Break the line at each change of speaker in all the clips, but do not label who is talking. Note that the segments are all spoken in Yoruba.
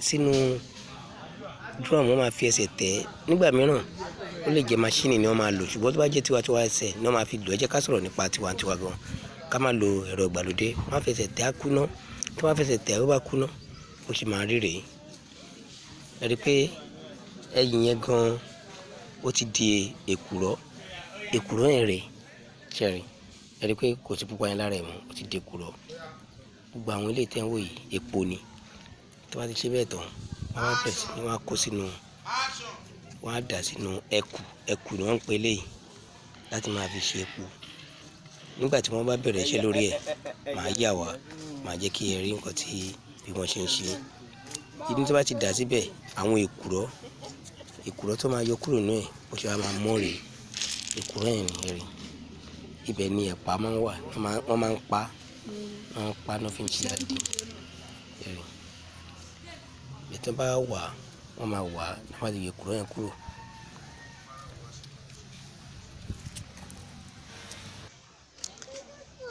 sínú drum, wọ́n máa fi ẹsẹ̀ tẹ̀. Nígbà mìíràn ó lè jẹ́ máṣíìnì ni wọ́n máa lò, ṣùgbọ́n tó bá jẹ́ tiwantiwa ẹsẹ̀ ni wọ́n máa fi lò. Ẹ jẹ́ ká sọ̀rọ̀ nípa tiwantiwa gan, ká má lo ẹ̀rọ ìgbàlódé. Wọ́n á fẹsẹ̀ tẹ̀ á kúná, tí wọ́n á fẹsẹ̀ tẹ̀ ó bá kúná ó sì máa rí rèé. Ẹ rí pé ẹyìn yẹn gan ó ti di èkùrọ́ yẹn rèé, ṣẹ́rí. Ẹ rí pé kò sí pupa yẹn lára ẹ̀ mọ́, ó ti di èkùrọ́. Gbogbo àwọn ilé tẹ́ ń wò yìí epo ni. Tí wọ́n bá ti ṣe bẹ́ẹ̀ tán, wọ́n á bẹ̀rẹ̀ sí ní wọ́n á kó sínú, wọ́n á dà sínú ẹkù ni wọ́n ń pè léyìí láti máa fi ṣe epo. Nígbà tí wọ́n bá bẹ̀rẹ̀ iṣẹ́ lórí ẹ̀, màá yà wá, màá jẹ́ kí ẹ rí nǹkan tí bí wọ́n ṣe ń ṣe. Ibi tí wọ́n bá ti dà síbẹ̀, àwọn èkùrọ́ tó máa yọ kúrò nínú ẹ̀ bó ṣe wá máa mọ́ rèé. Èkùrọ́ yẹn nìyẹn rèé. Ibẹ̀ ni ẹ̀pà máa ń wà, wọ́n máa ń pa náà fi ń ṣe àdí. Bí tí wọ́n bá wà, wọ́n máa wà wọ́n máa yọ èkùrọ́ yẹn kúrò.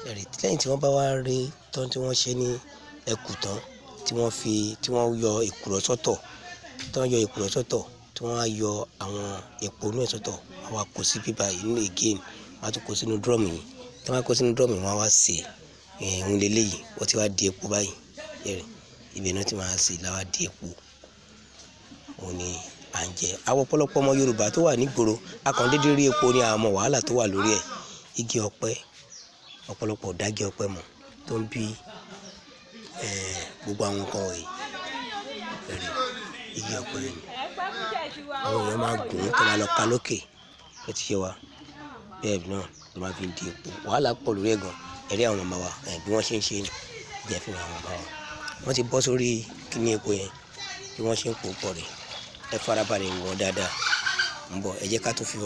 Lẹ́yìn tí wọ́n bá wá rí tán tí wọ́n ṣe ní ẹkù tán, tí wọ́n yọ èkùrọ́ sọ́tọ̀, tí wọ́n á yọ àwọn epo inú ẹ̀ sọ́tọ̀, wọ́n wá kó sí bíbá yìí nínú again, wọ́n á tún kó sínú drum yìí. Tí wọ́n bá kó sínú drum yìí, wọ́n á wá sè ohun lélẹ́yìí, wọ́n ti wá di epo báyìí. Ibẹ̀ náà ti máa sè láwá di epo. Òun ni à ń jẹ. Àwọn ọ̀pọ̀lọpọ̀ ọmọ Yorùbá tó wà nígboro, a kàn dédé rí epo ní àwọn wàhálà tó wà lórí ẹ̀. Igi ọ̀pẹ, ọ̀pọ̀lọpọ̀ dági ọ̀pẹ mọ̀ tó ń bí gbogbo àwọn nǹkan wọ̀nyí. Igi ọ̀pẹ ni àwọn èèyàn máa gùn tó máa lọ ká lókè. Ó ti yé wa bẹ́ẹ̀ náà ló máa fi di epo. Wàhálà pọ̀ lórí ẹ̀ gan. Ẹ̀rí àwọn màmá wa bí wọ́n ṣe ń ṣe jẹ́ fún àwọn màmá wa. Wọ́n ti bọ́ sórí kíní epo yẹn bí wọ́n ṣe ń pò pọ̀ rẹ̀. Ẹ farabalẹ̀ wò ó dáadáa. Ń bọ̀, ẹ jẹ́ ká tún fi.